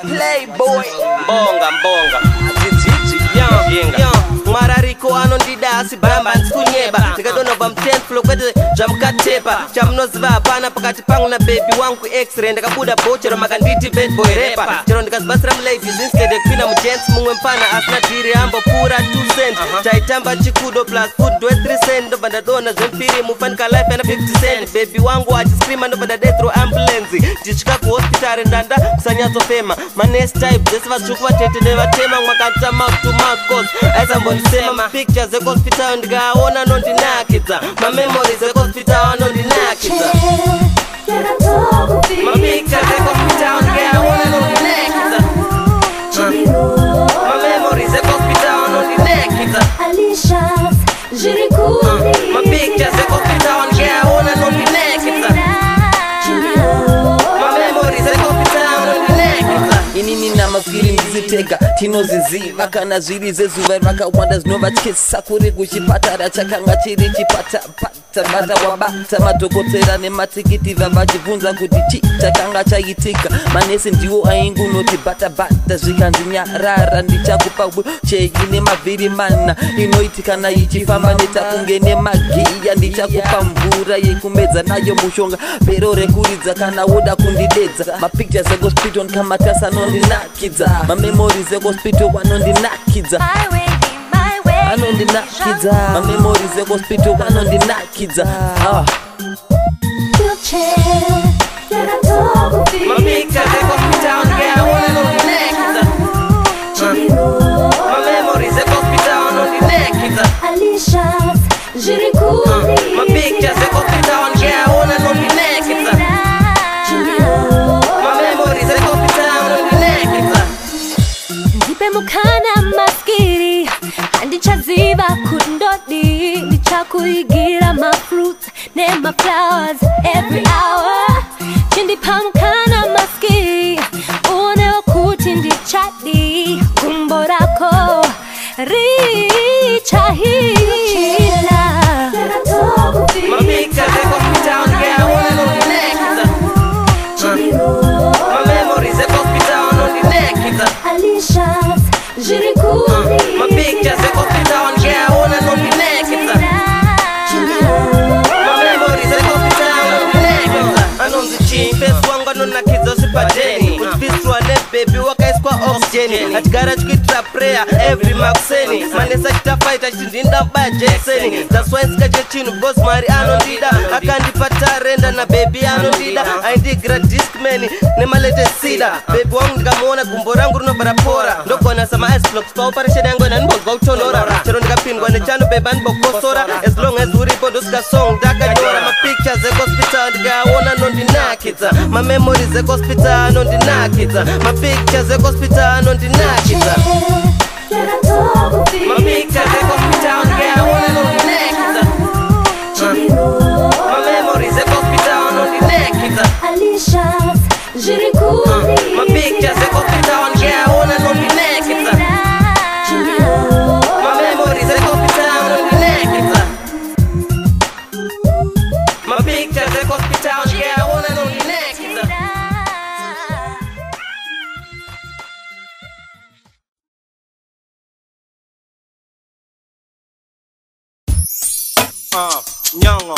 Playboy mbonga Marariko anondidasi bamba nsikunyeba Tikadonova 10th floor kwete jamkatepa Chamnoziva hapana pakati pangu na baby wangu X-ray ndakabuda bochero makanditi bad boy rapper Chero ndikazibasira mladies instead kupina mugents mumwe mpana asina diri ambo pura 2 cent Chaitamba chikudo plus food do 3 cent Ndova ndadona zvempiri mufanika life yana 50 cent Baby wangu achiscreama ndova ndadethro ambulance Tichika kuhospitari ndanda kusanyazofema Manest type zese vatsvuku vatete nevatema Mwakata mouth to mouth cause Sema pictures eko hospital ndikaona Anondinakidza My memories eko hospital Anondinakidza My pictures eko hospital ndikaona Anondinakidza My memories eko hospital Anondinakidza My pictures eko hospital ndikaona Anondinakidza My memories eko hospital Anondinakidza Inini na Maskiri ndizitega tinoziziva kana zviri zezuva rakawanda zvinovatyisa kuri kuchipatara chakanga chiri chipata bata wabata madhokotera nematikiti vavachibvunza kuti chi chakanga chaitika manesi ndiwo aingunoti bata zvikanzi nyarara ndichakupa cheki nemavhiri mana inoiti kana ichifamba netakunge nemagiya ndichakupa mvura yekumedza nayo mushonga pero rekuridza kana woda kundidedza mapictures ekospiton kamatasa Anondinakidza My memories ekospiton Anondinakidza Anondinakidza My memories ekospiton Anondinakidza My pictures ekospiton Anondinakidza My memories ekospiton Anondinakidza My pictures ekospiton Anondinakidza My memories ekospiton Anondinakidza Ndipe mukana Maskiri Andichaziva kundodi Ndichakuigira my fruits my flowers every hour Chindipa mukana Maskiri Une okuti ndichadi Gumbo rako richahila My pictures ekospiton Anondinakidza My memories ekospiton Anondinakidza My pictures ekospiton Anondinakidza My memories ekospiton Anondinakidza Anonzi face wangu Anondinakidza usipateni Uchipistwa ne baby wakaiswa oxygen Achigara chikuitira prayer every makuseni Manesa chitafight achindinda mbaya Jacksoni That's why nsikache chinu because mari anondida Akandipata renda na baby anondida Aindigira discmani nema latest sida Baby wangu ndikamuona gumbo rangu rinobarapora Ndogona sama ice blocks pa operation yangu inanibozwa kutonora Chero ndikapindwa nechano baby anibokosora As long as uripo ndosika song ndakanyora My pictures eko hospital ndikaona Anondinakidza My memories eko hospital Anondinakidza My pictures eko hospital Anondinakidza My pictures eko hospital ndikaona Anondinakidza My memories eko hospital Anondinakidza My pictures eko hospital ndikaona Anondinakidza My memories eko hospital Anondinakidza My pictures eko hospital ndikaona Anondinakidza Nyongo.